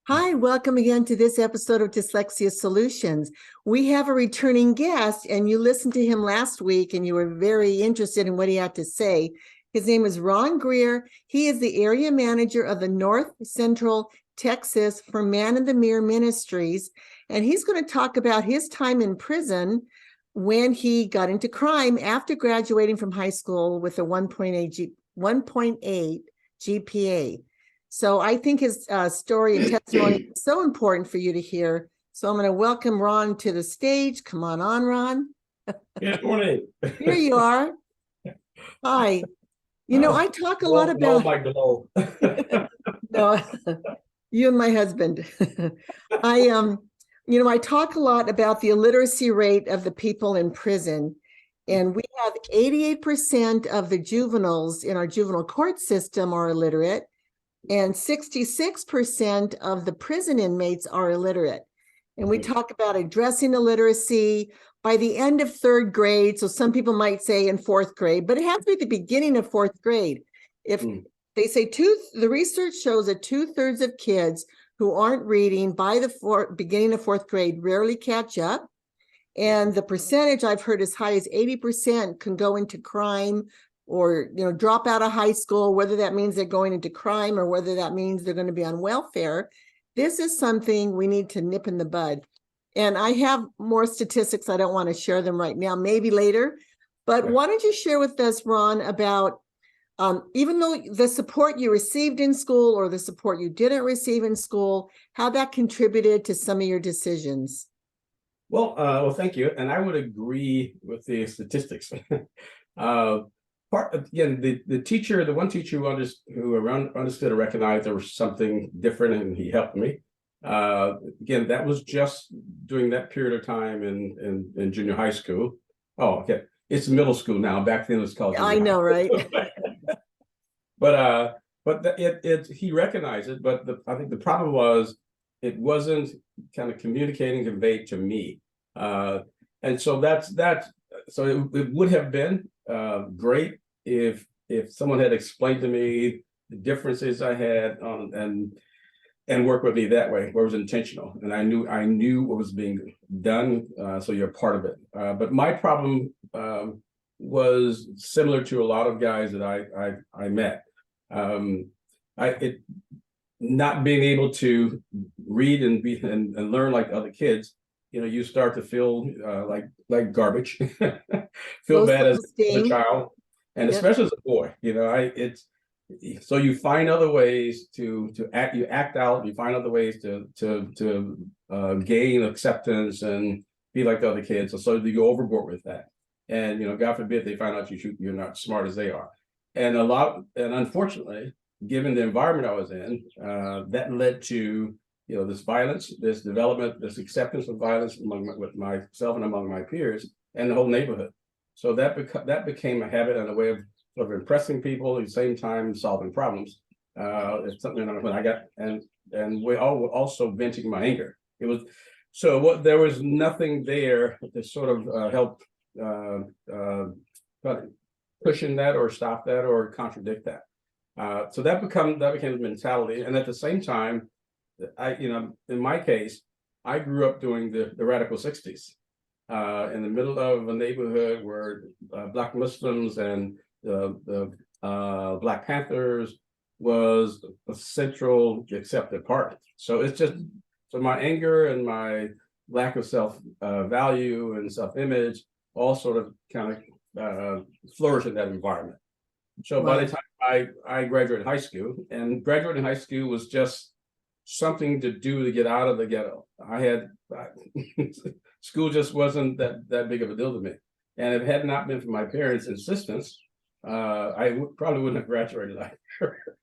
Hi, welcome again to this episode of Dyslexia Solutions. We have a returning guest, and you listened to him last week, and you were very interested in what he had to say. His name is Ron Greer. He is the area manager of the North Central Texas for Man in the Mirror Ministries, and he's going to talk about his time in prison when he got into crime after graduating from high school with a 1.8 GPA. So I think his story and testimony is so important for you to hear. So I'm going to welcome Ron to the stage. Come on, Ron. Good morning. Here you are. Hi. You know, I talk a lot about... No, you and my husband. I talk a lot about the illiteracy rate of the people in prison. And we have 88% of the juveniles in our juvenile court system are illiterate. And 66% of the prison inmates are illiterate. And we talk about addressing illiteracy by the end of third grade. So some people might say in fourth grade, but it has to be at the beginning of fourth grade. If they say the research shows that 2/3 of kids who aren't reading by the beginning of fourth grade rarely catch up. And the percentage I've heard as high as 80% can go into crime or, drop out of high school, whether that means they're going into crime or whether that means they're going to be on welfare. This is something we need to nip in the bud. And I have more statistics. I don't want to share them right now, maybe later. But why don't you share with us, Ron, about even though the support you received in school or the support you didn't receive in school, how that contributed to some of your decisions? Well, thank you. And I would agree with the statistics. The teacher, the one teacher who understood and recognized there was something different, and he helped me. Again, that was just during that period of time in junior high school. Oh, okay. It's middle school now. Back then it was called. I know, right? But he recognized it. But I think the problem was it wasn't kind of communicating, conveyed to me. And so that's that. So it would have been great if someone had explained to me the differences I had and work with me that way, where it was intentional, and I knew what was being done. So you're part of it. But my problem was similar to a lot of guys that I met. Not being able to read and learn like other kids. You start to feel like garbage, feel bad as a child, and especially as a boy. So you find other ways to act. You act out. You find other ways to gain acceptance and be like the other kids. So you go overboard with that, and God forbid they find out you're not smart as they are, and unfortunately, given the environment I was in, that led to this violence, this development, this acceptance of violence with myself and among my peers and the whole neighborhood. So that became a habit and a way of sort of impressing people at the same time solving problems. It's something when I got and we all were also venting my anger. It was there was nothing there to sort of help cushion that or stop that or contradict that. So that became the mentality, and at the same time, in my case, I grew up during the radical 60s, in the middle of a neighborhood where Black Muslims and the Black Panthers was a central accepted part. So it's just my anger and my lack of self value and self-image all sort of kind of flourish in that environment. So by the time I graduated high school, and graduating high school was just something to do to get out of the ghetto. School just wasn't that big of a deal to me. And if it had not been for my parents' insistence, I probably wouldn't have graduated either.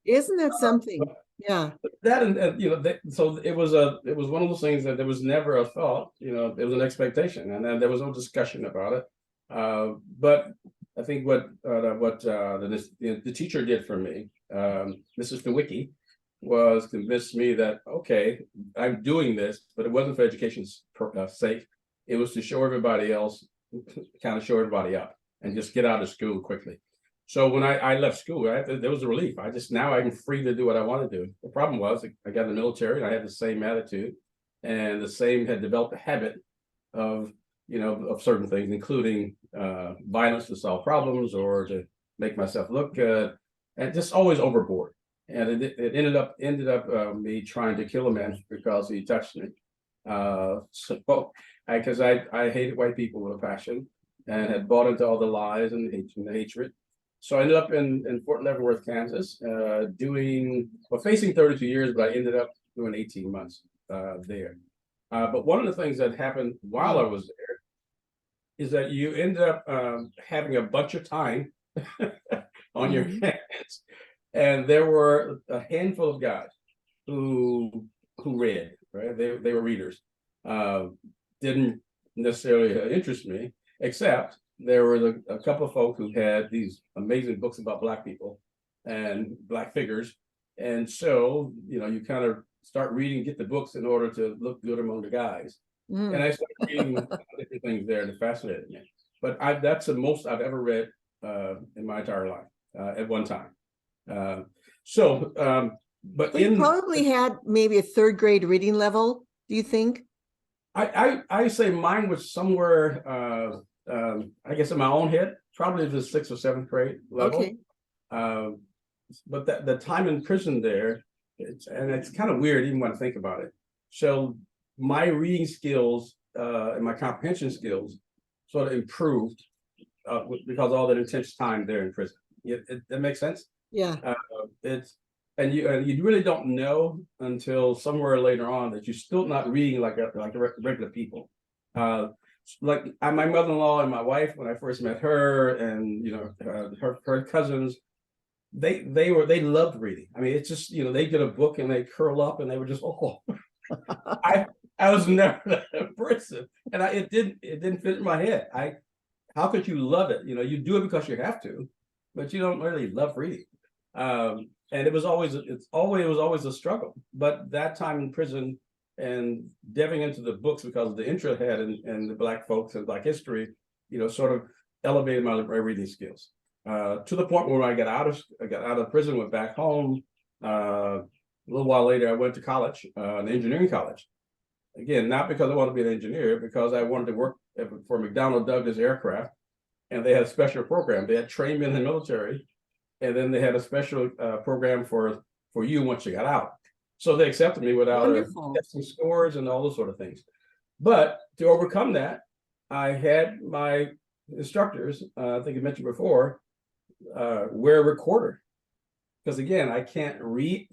Isn't that something? Yeah. So it was one of those things that there was never a thought, it was an expectation, and then there was no discussion about it. But I think what the teacher did for me, Mrs. Nowicki, was convinced me that, okay, I'm doing this, but it wasn't for education's sake. It was to show everybody else, kind of show everybody up and just get out of school quickly. So when I left school, there was a relief. Now I'm free to do what I want to do. The problem was I got in the military and I had the same attitude and had developed a habit of, of certain things, including violence to solve problems or to make myself look good, and just always overboard. And it ended up me trying to kill a man because he touched me. Because I hated white people with a passion and had bought into all the lies and the hatred. So I ended up in Fort Leavenworth, Kansas, facing 32 years, but I ended up doing 18 months there. But one of the things that happened while I was there is that you end up having a bunch of time on your hands. And there were a handful of guys who read, right? They were readers. Didn't necessarily interest me, except there were a couple of folk who had these amazing books about Black people and Black figures. And so, you kind of start reading, get the books in order to look good among the guys. And I started reading different things there that fascinated me. But that's the most I've ever read in my entire life at one time. But you probably had maybe a third grade reading level, do you think? I say mine was somewhere, I guess in my own head, probably the 6th or 7th grade level. Okay. But the time in prison there, it's kind of weird even when I think about it. So my reading skills and my comprehension skills sort of improved because of all that intense time there in prison. That makes sense? Yeah. You really don't know until somewhere later on that you're still not reading like regular people. Like my mother-in-law and my wife, when I first met her, and her cousins, they loved reading. I mean, it's just they get a book and they curl up and they were just I was never that person, and it didn't fit in my head. How could you love it? You do it because you have to, but you don't really love reading. And it was always a struggle. But that time in prison and diving into the books because of the interest I had in the Black folks and Black history, sort of elevated my reading skills to the point where I got out of prison, went back home. A little while later, I went to college, an engineering college. Again, not because I wanted to be an engineer, because I wanted to work for McDonnell Douglas Aircraft, and they had a special program. They had trained me in the military. And then they had a special program for you once you got out. So they accepted me without testing scores and all those sort of things. But to overcome that, I had my instructors, I think I mentioned before, wear a recorder. Because again, I can't read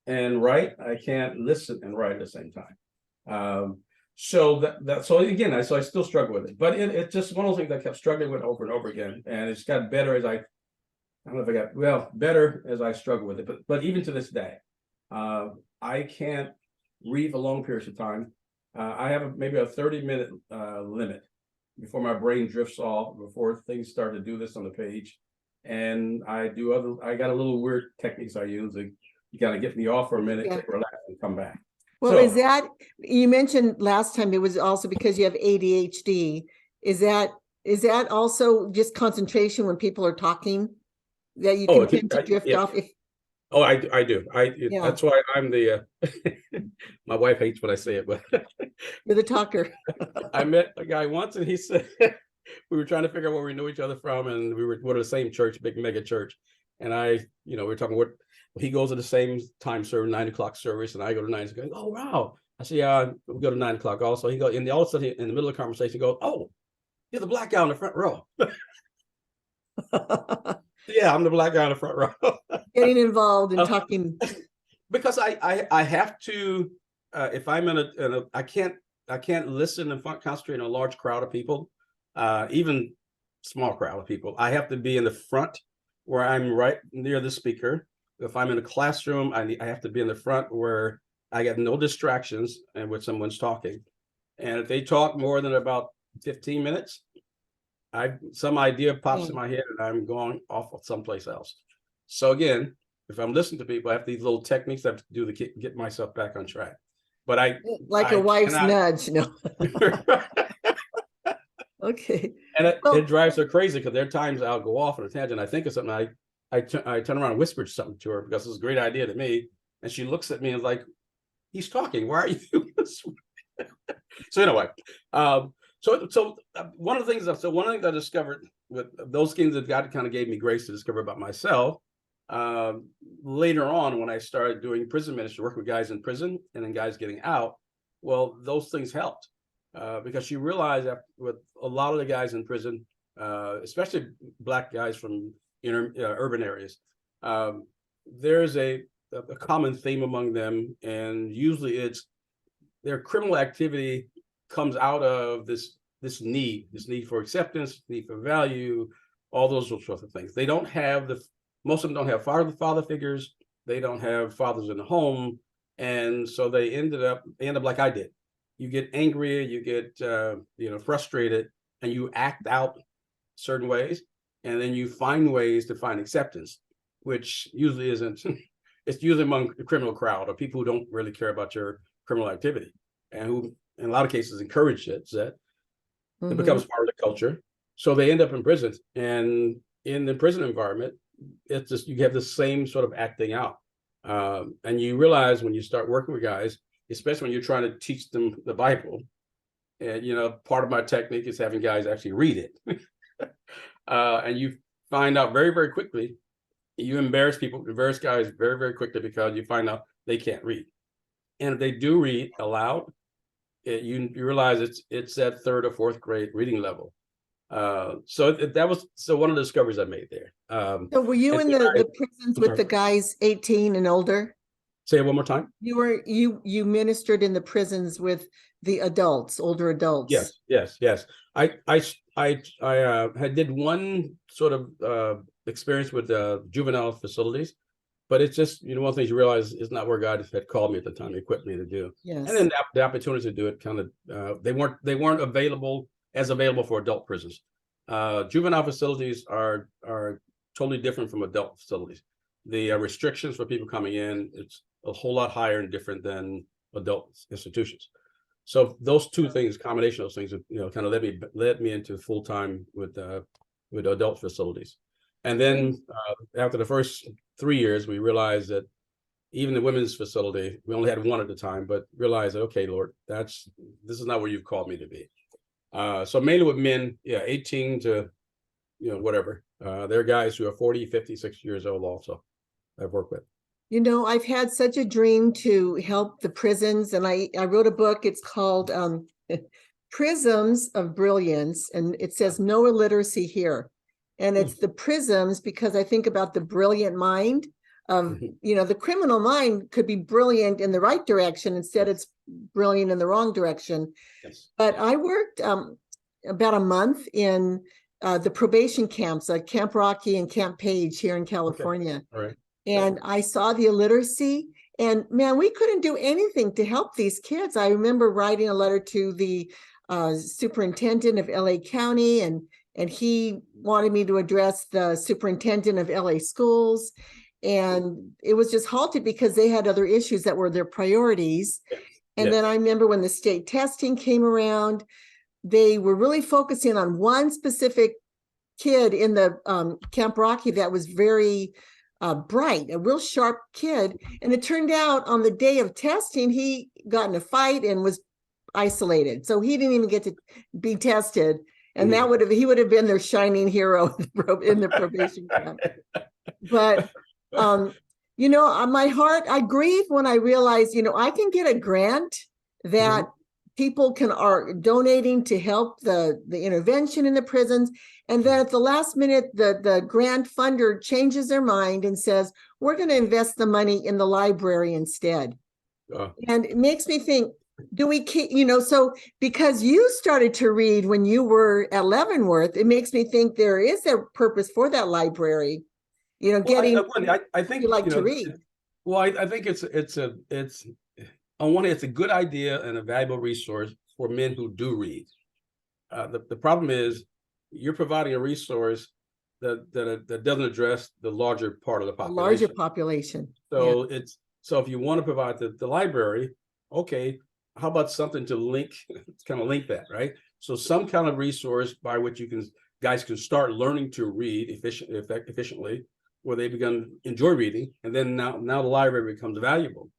and write. I can't listen and write at the same time. So I still struggle with it. But it's just one of those things I kept struggling with over and over again. And it's got better as I don't know if I got better as I struggle with it, but even to this day, I can't read for long periods of time. I have maybe a 30-minute limit before my brain drifts off, before things start to do this on the page. And I got a little weird techniques I use. You got to get me off for a minute, relax, and come back. Well, is that, you mentioned last time it was also because you have ADHD. Is that also just concentration when people are talking? That you can tend to drift off? I do. That's why I'm the my wife hates when I say it, but you're the talker. I met a guy once and he said we were trying to figure out where we knew each other from, and we were the same church, big mega church. And we were talking he goes to the same time service, 9 o'clock service, and I go to 9. He goes, oh wow. I say, yeah, we go to 9 o'clock also. He goes, all of a sudden in the middle of the conversation, he goes, oh, you're the Black guy on the front row. Yeah, I'm the Black guy in the front row. Getting involved and talking. Because I have to, if I'm I can't listen and concentrate on a large crowd of people, even small crowd of people. I have to be in the front where I'm right near the speaker. If I'm in a classroom, I have to be in the front where I get no distractions and when someone's talking. And if they talk more than about 15 minutes, some idea pops in my head and I'm going off someplace else. So again, if I'm listening to people, I have these little techniques I have to do to get myself back on track. But a wife's nudge, no. Okay. And it Well, drives her crazy because there are times I'll go off on a tangent. I think of something. I turn around and whisper something to her because it's a great idea to me. And she looks at me and is like, he's talking. Why are you? So anyway, one of the things I discovered with those things that God kind of gave me grace to discover about myself, later on when I started doing prison ministry, working with guys in prison and then guys getting out, well, those things helped because you realize that with a lot of the guys in prison, especially Black guys from urban areas, there's a common theme among them, and usually it's their criminal activity comes out of this need for acceptance, need for value, all those sorts of things. They don't have most of them don't have father figures. They don't have fathers in the home, and so they end up like I did. You get angry, you get frustrated, and you act out certain ways, and then you find ways to find acceptance, which usually isn't. It's usually among the criminal crowd or people who don't really care about your criminal activity, and who, in a lot of cases, encourage it. It becomes part of the culture. So they end up in prison, and in the prison environment, it's just you have the same sort of acting out, and you realize when you start working with guys, especially when you're trying to teach them the Bible, and part of my technique is having guys actually read it, and you find out very, very quickly. You embarrass guys very, very quickly because you find out they can't read. And if they do read aloud, you realize it's that third or fourth grade reading level. So that was one of the discoveries I made there. So were you in the prisons with the guys 18 and older? Say it one more time. You ministered in the prisons with the adults, older adults. Yes. I did one sort of experience with juvenile facilities, but it's just one thing you realize is not where God had called me at the time, equipped me to do. Yes. And then the opportunity to do it kind of they weren't available for adult prisons. Juvenile facilities are totally different from adult facilities. The restrictions for people coming in, it's a whole lot higher and different than adult institutions. So those two things, combination of those things, kind of led me into full time with adult facilities. And then after the first 3 years, we realized that even the women's facility, we only had one at the time, but realized that, okay, Lord, this is not where you've called me to be. So mainly with men, 18 to, whatever. There are guys who are 40, 50, 60 years old also I've worked with. I've had such a dream to help the prisons, and I wrote a book. It's called Prisms of Brilliance, and it says no illiteracy here. And it's the prisms because I think about the brilliant mind of, the criminal mind could be brilliant in the right direction. Instead, it's brilliant in the wrong direction. Yes. But I worked about a month in the probation camps, Camp Rocky and Camp Page here in California. Okay. All right. And I saw the illiteracy, and man, we couldn't do anything to help these kids. I remember writing a letter to the superintendent of LA County, and he wanted me to address the superintendent of LA schools. And it was just halted because they had other issues that were their priorities. And then I remember when the state testing came around, they were really focusing on one specific kid in the Camp Rocky that was very bright, a real sharp kid. And it turned out on the day of testing, he got in a fight and was isolated. So he didn't even get to be tested. And he would have been their shining hero in the probation camp. But, my heart, I grieve when I realize, I can get a grant that people are donating to help the intervention in the prisons. And then at the last minute, the grant funder changes their mind and says, we're going to invest the money in the library instead. And it makes me think, do we keep, so because you started to read when you were at Leavenworth, it makes me think there is a purpose for that library, getting I think you like to read. Well, I think it's on one hand, it's a good idea and a valuable resource for men who do read. The problem is you're providing a resource that doesn't address the larger part of the population. Larger population. So if you want to provide the library, okay, how about something to link, kind of link that, right? So some kind of resource by which guys can start learning to read efficiently, where they begin enjoy reading, and then now the library becomes valuable.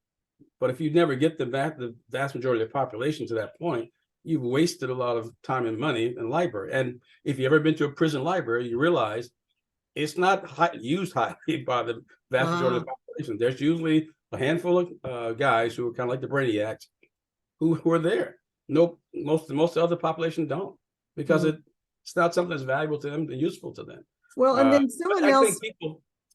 But if you never get the vast majority of the population to that point, you've wasted a lot of time and money in the library. And if you've ever been to a prison library, you realize it's not used highly by the vast majority of the population. There's usually a handful of guys who are kind of like the brainiacs who are there. No, most of the other population don't, because it's not something that's valuable to them and useful to them. Well, and then someone else.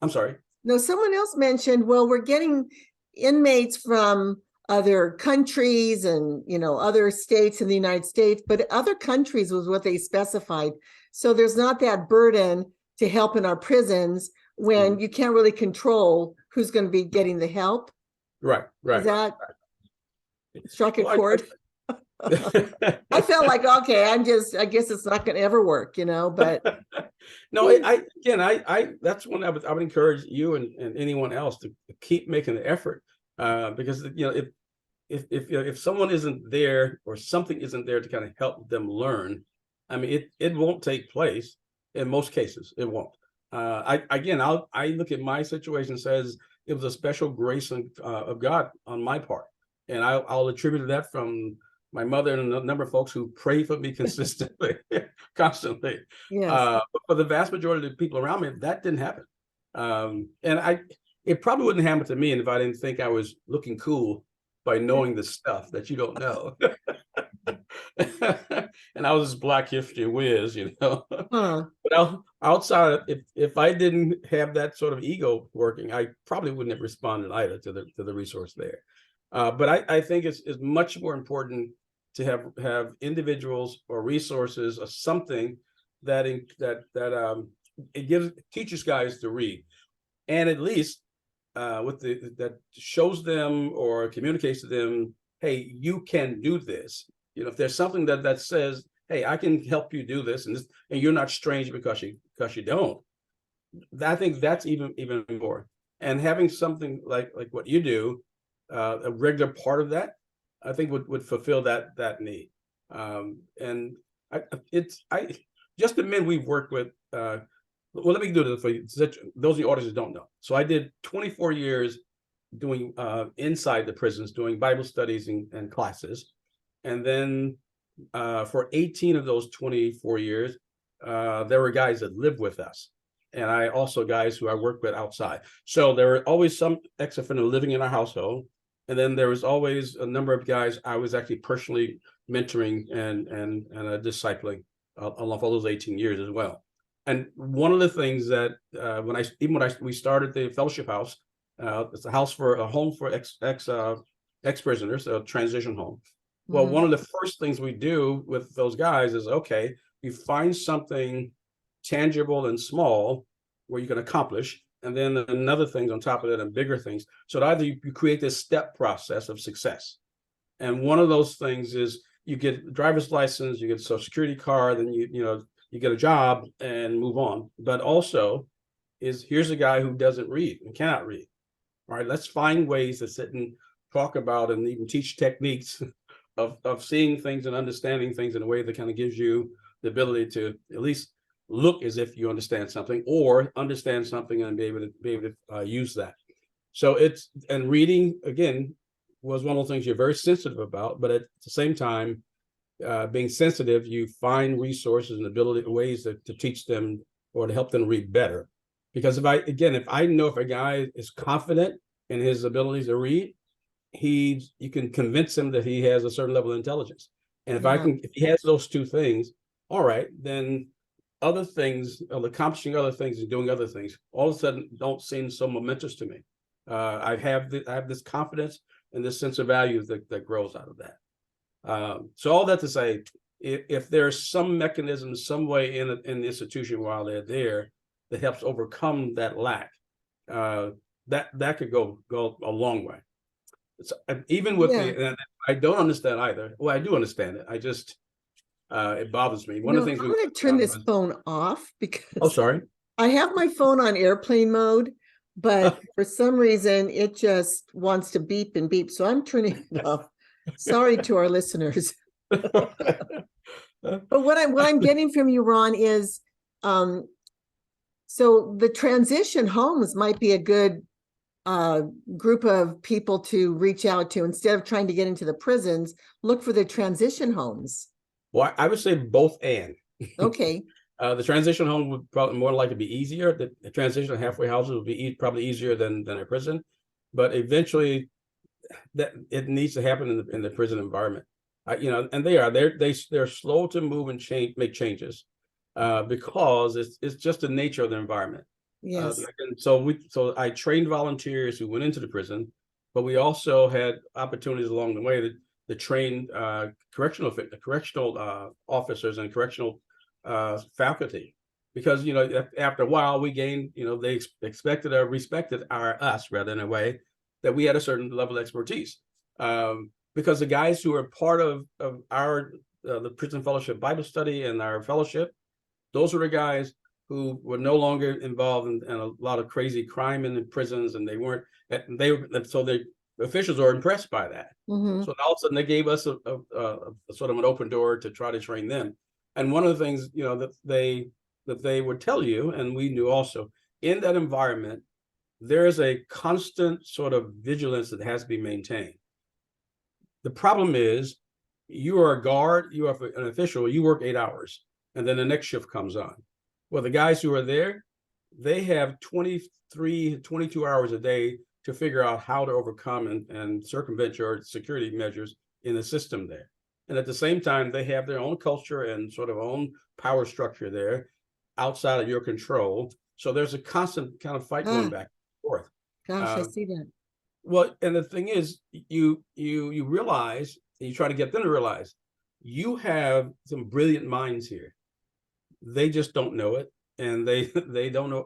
I'm sorry. No, someone else mentioned, well, we're getting inmates from other countries and, other states in the United States, but other countries was what they specified. So there's not that burden to help in our prisons when you can't really control who's going to be getting the help. Right. Is that struck a chord? I felt like, okay, I guess it's not going to ever work, but. No, I that's one I would encourage you and anyone else to keep making the effort, because, if someone isn't there or something isn't there to kind of help them learn, I mean, it won't take place in most cases. It won't. I look at my situation and says it was a special grace of God on my part, and I'll attribute that from my mother and a number of folks who pray for me consistently, constantly. Yes. But for the vast majority of the people around me, that didn't happen. And it probably wouldn't happen to me if I didn't think I was looking cool by knowing the stuff that you don't know. And I was this Black history whiz, But outside, if I didn't have that sort of ego working, I probably wouldn't have responded either to the resource there. But I think it's much more important to have individuals or resources or something that it teaches guys to read, and at least that shows them or communicates to them, hey, you can do this. If there's something that says, hey, I can help you do this, and you're not strange because you don't. I think that's even more. And having something like what you do, a regular part of that, I think would fulfill that need. And just the men we've worked with. Well, let me do this for you. Those of the audience don't know. So I did 24 years doing inside the prisons, doing Bible studies and classes, and then for 18 of those 24 years, there were guys that lived with us, and I also guys who I worked with outside. So there were always some ex-offender living in our household. And then there was always a number of guys I was actually personally mentoring and discipling along all those 18 years as well. And one of the things that when we started the fellowship house, it's a home for ex-prisoners, a transition home. Well, one of the first things we do with those guys is, okay, you find something tangible and small where you can accomplish. And then another things on top of that and bigger things. So either you create this step process of success. And one of those things is you get a driver's license, you get a Social Security card, then you get a job and move on. But also here's a guy who doesn't read and cannot read. All right, let's find ways to sit and talk about and even teach techniques of seeing things and understanding things in a way that kind of gives you the ability to at least look as if you understand something, or understand something and be able to use that. So and reading again was one of the things you're very sensitive about, but at the same time, being sensitive, you find resources and ways to teach them or to help them read better. Because if I know if a guy is confident in his abilities to read, you can convince him that he has a certain level of intelligence. And if he has those two things, all right, then other things, accomplishing other things and doing other things, all of a sudden don't seem so momentous to me. I have this confidence and this sense of value that grows out of that. So all that to say, if there's some mechanism, some way in the institution while they're there that helps overcome that lack, that could go a long way. So, even with I don't understand either. Well, I do understand it. I just it bothers me. One of the things I'm going to turn this phone off because sorry. I have my phone on airplane mode, but for some reason it just wants to beep and beep. So I'm turning it off. Sorry to our listeners. But what I'm getting from you, Ron, is so the transition homes might be a good group of people to reach out to instead of trying to get into the prisons. Look for the transition homes. Well, I would say both and. Okay. The transition home would probably more likely be easier. The transition halfway houses would be probably easier than a prison, but eventually that it needs to happen in the prison environment. And they're slow to move and make changes because it's just the nature of the environment. Yes. And so I trained volunteers who went into the prison, but we also had opportunities along the way to train correctional officers and correctional faculty, because after a while we gained, they expected or respected us rather, in a way that we had a certain level of expertise, because the guys who are part of our the prison fellowship Bible study and our fellowship, those were the guys who were no longer involved in a lot of crazy crime in the prisons, and the officials were impressed by that. Mm-hmm. So all of a sudden they gave us a sort of an open door to try to train them. And one of the things that they would tell you, and we knew also, in that environment, there is a constant sort of vigilance that has to be maintained. The problem is, you are a guard, you are an official, you work 8 hours, and then the next shift comes on. Well, the guys who are there, they have 23, 22 hours a day to figure out how to overcome and circumvent your security measures in the system there. And at the same time, they have their own culture and sort of own power structure there outside of your control. So there's a constant kind of fight going back and forth. Gosh, I see that. Well, and the thing is, you realize, you try to get them to realize, you have some brilliant minds here. They just don't know it, and they don't know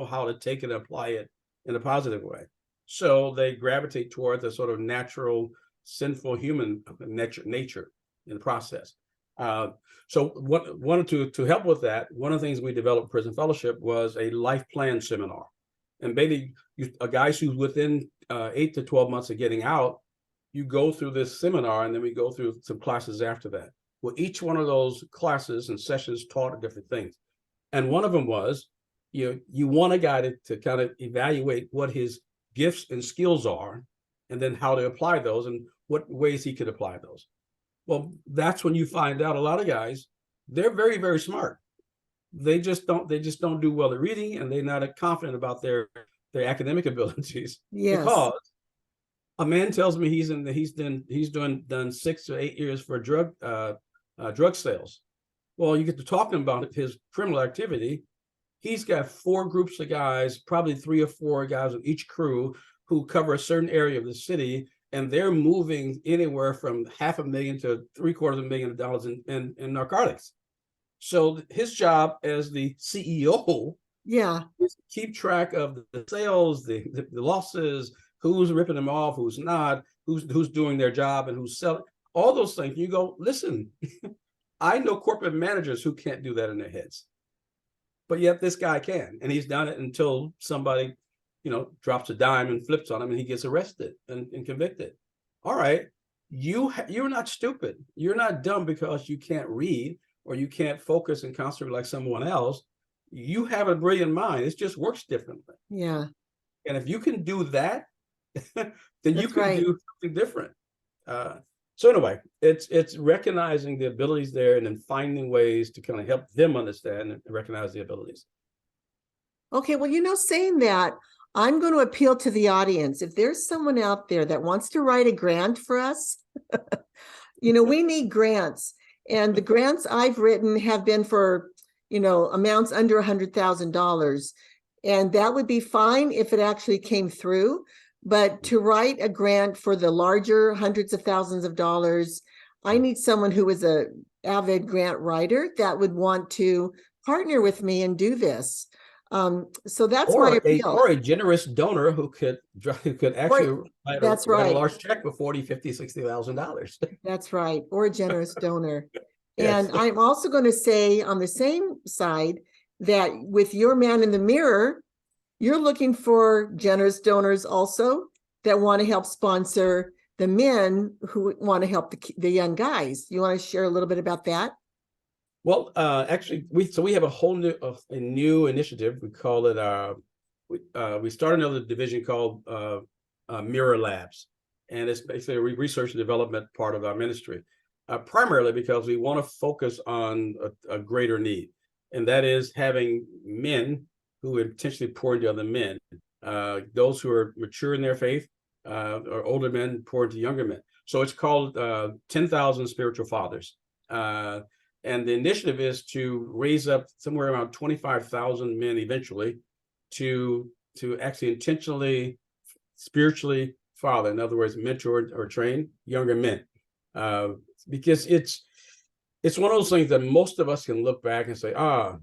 how to take it and apply it in a positive way. So they gravitate toward the sort of natural, sinful human nature in the process. So to help with that, one of the things we developed Prison Fellowship was a life plan seminar. And basically, guys who's within 8 to 12 months of getting out, you go through this seminar, and then we go through some classes after that. Well, each one of those classes and sessions taught different things. And one of them was, you want a guy to kind of evaluate what his gifts and skills are, and then how to apply those and what ways he could apply those. Well, that's when you find out a lot of guys, they're very, very smart. They just don't do well at reading, and they're not confident about their academic abilities. Yes. Because a man tells me he's done 6 to 8 years for drug sales. Well, you get to talking about his criminal activity. He's got 4 groups of guys, probably 3 or 4 guys in each crew, who cover a certain area of the city, and they're moving anywhere from $500,000 to $750,000 in narcotics. So his job as the CEO, is to keep track of the sales, the losses, who's ripping them off, who's not, who's doing their job, and who's selling, all those things. You go, listen, I know corporate managers who can't do that in their heads, but yet this guy can, and he's done it until somebody, drops a dime and flips on him, and he gets arrested and convicted. All right, you're not stupid. You're not dumb because you can't read or you can't focus and concentrate like someone else. You have a brilliant mind. It just works differently. Yeah. And if you can do that, then you can do something different. So anyway, it's recognizing the abilities there, and then finding ways to kind of help them understand and recognize the abilities. Okay, well, saying that, I'm going to appeal to the audience. If there's someone out there that wants to write a grant for us, we need grants. And the grants I've written have been for, amounts under $100,000. And that would be fine if it actually came through. But to write a grant for the larger hundreds of thousands of dollars, I need someone who is an avid grant writer that would want to partner with me and do this. So that's my appeal. Or a generous donor who could actually write a large check for $40,000, $50,000, $60,000. That's right. Or a generous donor. Yes. And I'm also going to say on the same side that with your man in the mirror, you're looking for generous donors also that want to help sponsor the men who want to help the young guys. You want to share a little bit about that? Well, actually, we have a whole new initiative. We call it we started another division called Mirror Labs, and it's basically a research and development part of our ministry, primarily because we want to focus on a greater need, and that is having men who intentionally pour into other men, those who are mature in their faith, or older men pour into younger men. So it's called 10,000 Spiritual Fathers. And the initiative is to raise up somewhere around 25,000 men eventually to actually intentionally, spiritually father, in other words, mentor or train younger men. Because it's one of those things that most of us can look back and say,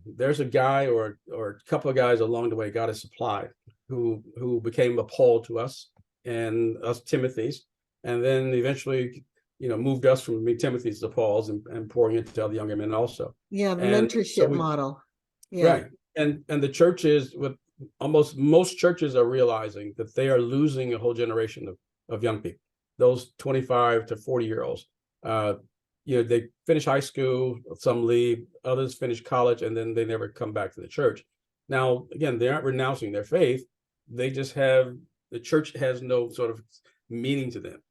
there's a guy or a couple of guys along the way God has supplied who became a Paul to us and us Timothys, and then eventually moved us from being Timothy's to Paul's and pouring into other younger men also. Yeah, the mentorship model. Yeah. Right. And the churches, almost most churches are realizing that they are losing a whole generation of young people, those 25 to 40-year-olds. They finish high school, some leave, others finish college, and then they never come back to the church. Now, again, they aren't renouncing their faith. They just the church has no sort of meaning to them.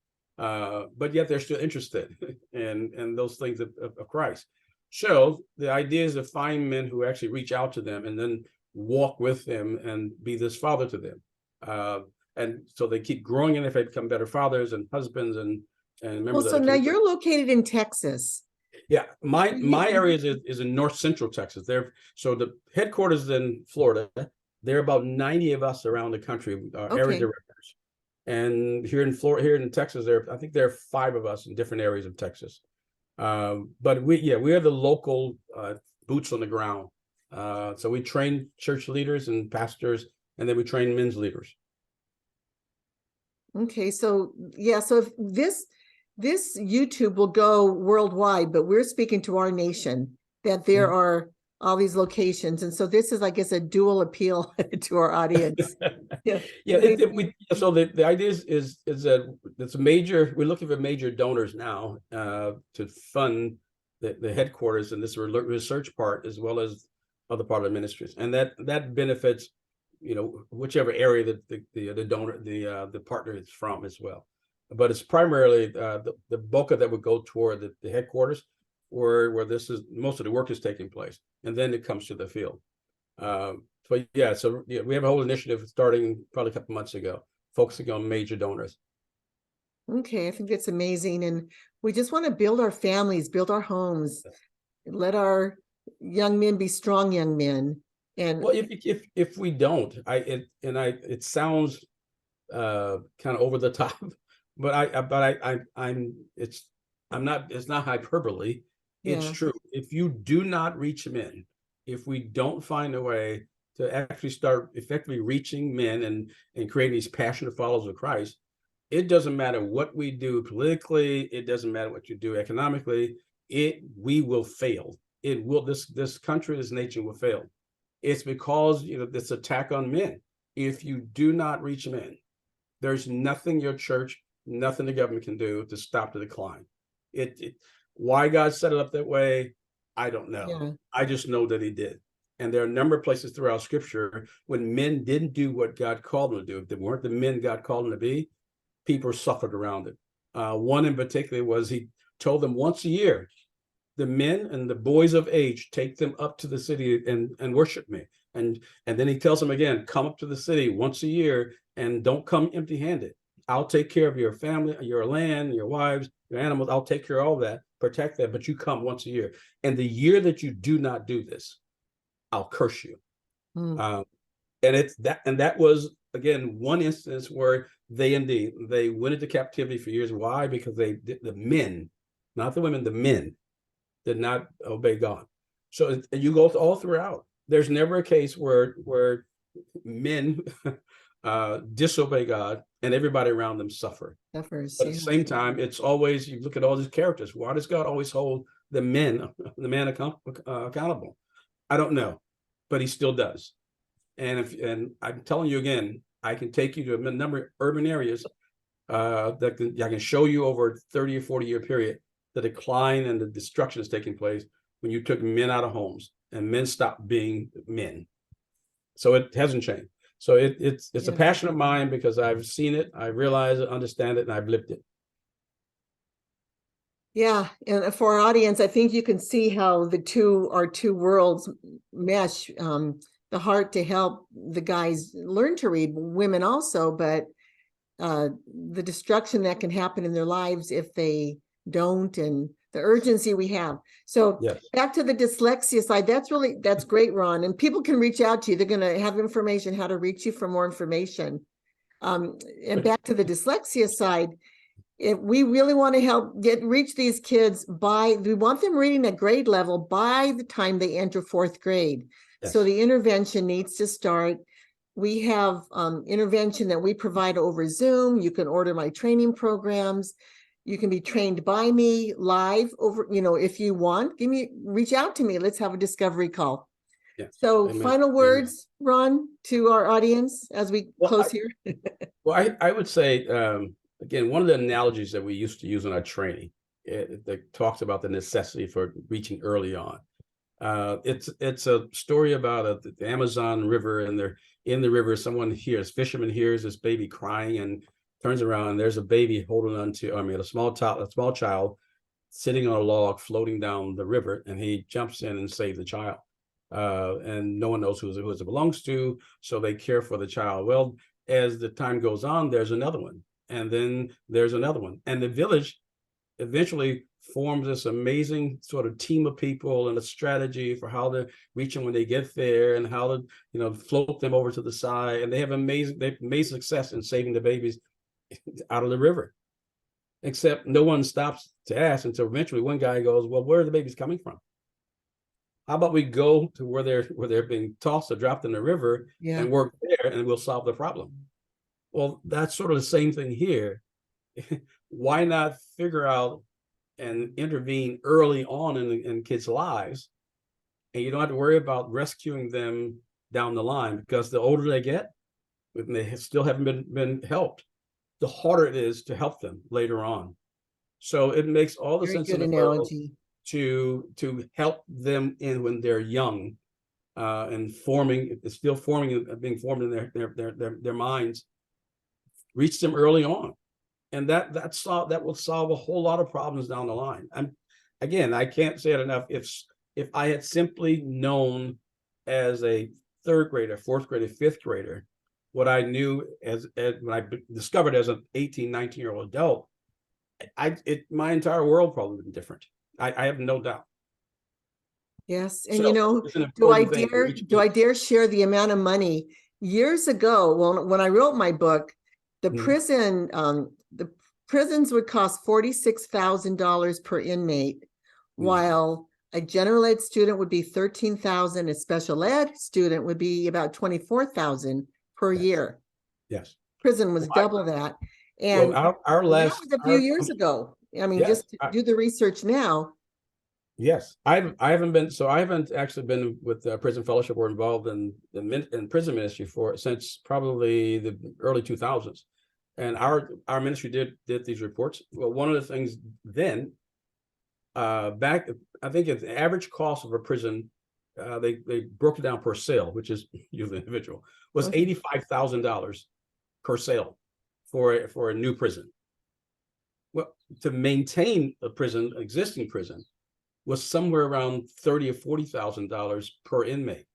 But yet they're still interested in those things of Christ. So the idea is to find men who actually reach out to them and then walk with them and be this father to them. And so they keep growing in their faith, become better fathers and husbands and members. Well, so now you're located in Texas. Yeah, my area is in north central Texas. So the headquarters is in Florida. There are about 90 of us around the country, area directors. And here in Texas, I think there are 5 of us in different areas of Texas. But we are the local boots on the ground. So we train church leaders and pastors, and then we train men's leaders. Okay, so if this YouTube will go worldwide, but we're speaking to our nation that there are all these locations, and so this is, I guess, a dual appeal to our audience. So the idea is that we're looking for major donors now to fund the headquarters and this research part, as well as other part of the ministries, and that benefits whichever area that the donor the partner is from as well. But it's primarily the bulk of that would go toward the headquarters, where most of the work is taking place, and then it comes to the field. We have a whole initiative starting probably a couple months ago, focusing on major donors. Okay, I think that's amazing, and we just want to build our families, build our homes, let our young men be strong young men. And well, if we don't, it sounds kind of over the top, it's not hyperbole. It's true. If you do not reach men, if we don't find a way to actually start effectively reaching men and creating these passionate followers of Christ, it doesn't matter what we do politically, it doesn't matter what you do economically, we will fail. This country, this nation will fail. It's because this attack on men. If you do not reach men, there's nothing your church, nothing the government can do to stop the decline. Why God set it up that way, I don't know. Yeah. I just know that He did. And there are a number of places throughout Scripture when men didn't do what God called them to do. If they weren't the men God called them to be, people suffered around it. One in particular was He told them once a year, the men and the boys of age, take them up to the city and worship me. And then He tells them again, come up to the city once a year and don't come empty-handed. I'll take care of your family, your land, your wives, your animals. I'll take care of all that, protect that, but you come once a year. And the year that you do not do this, I'll curse you. And that was, again, one instance where they went into captivity for years. Why? Because the men, not the women, the men did not obey God. So you go all throughout. There's never a case where men disobey God and everybody around them suffers. But at the same time, it's always, you look at all these characters. Why does God always hold the man accountable? I don't know, but He still does. And I'm telling you again, I can take you to a number of urban areas I can show you over a 30 or 40-year period the decline and the destruction that's taking place when you took men out of homes and men stopped being men. So it hasn't changed. So it's a passion of mine because I've seen it, I realize it, understand it, and I've lived it. Yeah, and for our audience, I think you can see how our two worlds mesh. The heart to help the guys learn to read, women also, but the destruction that can happen in their lives if they don't, and the urgency we have. So back to the dyslexia side, that's great, Ron. And people can reach out to you. They're going to have information how to reach you for more information. And back to the dyslexia side, if we really want to help reach these kids we want them reading at grade level by the time they enter 4th grade. So the intervention needs to start. We have intervention that we provide over Zoom. You can order my training programs. You can be trained by me live over, if you want, reach out to me. Let's have a discovery call. Yeah. So final words, Ron, to our audience as we close here. Well, I would say, again, one of the analogies that we used to use in our training that talks about the necessity for reaching early on. It's a story about the Amazon River, and they're in the river. Fisherman hears this baby crying and turns around, and there's a baby holding on to, a small child sitting on a log floating down the river, and he jumps in and saves the child. And no one knows who it belongs to, so they care for the child. Well, as the time goes on, there's another one, and then there's another one, and the village eventually forms this amazing sort of team of people and a strategy for how to reach them when they get there, and how to float them over to the side. And they've made success in saving the babies out of the river, except no one stops to ask until eventually one guy goes, well, where are the babies coming from? How about we go to where they're being tossed or dropped in the river and work there, and we'll solve the problem. Well, that's sort of the same thing here. Why not figure out and intervene early on in kids' lives, and you don't have to worry about rescuing them down the line, because the older they get, when they still haven't been helped, the harder it is to help them later on. So it makes all the sense in the world to help them in when they're young, and being formed in their minds. Reach them early on. And that will solve a whole lot of problems down the line. Again, I can't say it enough. If I had simply known as a 3rd grader, 4th grader, 5th grader, what I knew as when I discovered as an 18, 19-year-old adult, my entire world probably would have been different. I have no doubt. Yes, and do I dare share the amount of money years ago? When I wrote my book, the prisons would cost $46,000 per inmate, while a general ed student would be $13,000. A special ed student would be about $24,000 per year. Yes, prison was double that, and that was a few years ago. Just to do the research now. Yes, I haven't actually been with the Prison Fellowship or involved in prison ministry since probably the early 2000s. And our ministry did these reports. Well, one of the things then, back, I think the average cost of a prison, they broke it down per cell, which is usually individual, was $85,000 per cell for a new prison. Well, to maintain existing prison, was somewhere around $30,000 or $40,000 per inmate.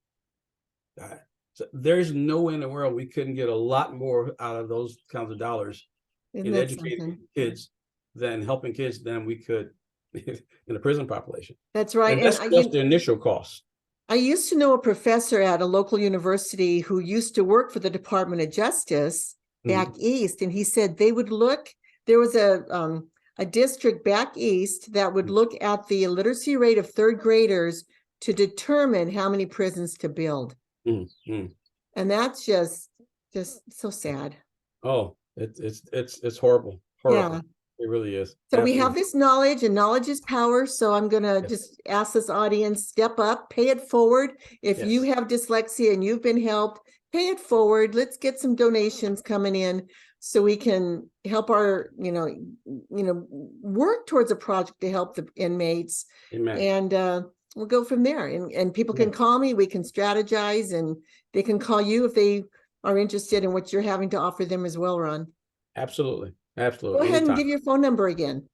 So there's no way in the world we couldn't get a lot more out of those kinds of dollars in educating kids than helping kids than we could in the prison population. That's right. And that's just the initial cost. I used to know a professor at a local university who used to work for the Department of Justice back east, and he said they would look. There was a district back east that would look at the illiteracy rate of 3rd graders to determine how many prisons to build. And that's just so sad. Oh, it's horrible. Yeah, it really is. So we have this knowledge, and knowledge is power. So I'm going to just ask this audience, step up, pay it forward. If you have dyslexia and you've been helped, pay it forward. Let's get some donations coming in. so we can help our, work towards a project to help the inmates. Amen. And we'll go from there. And people can call me, we can strategize, and they can call you if they are interested in what you're having to offer them as well, Ron. Absolutely. Go ahead and give your phone number again.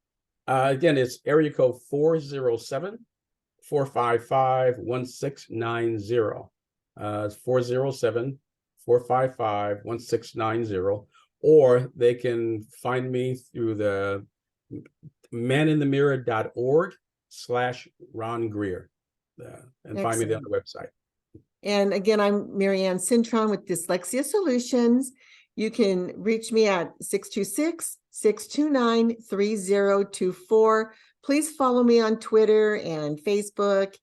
Again, it's area code 407-455-1690. It's 407-455-1690. Or they can find me through the maninthemirror.org/Ron Greer, and find me there on the website. And again, I'm Marianne Cintron with Dyslexia Solutions. You can reach me at 626-629-3024. Please follow me on Twitter and Facebook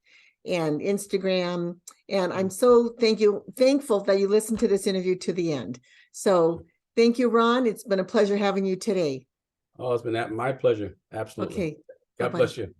and Instagram. And I'm so thankful that you listened to this interview to the end. So thank you, Ron. It's been a pleasure having you today. Oh, it's been my pleasure. Absolutely. Okay. God bless you.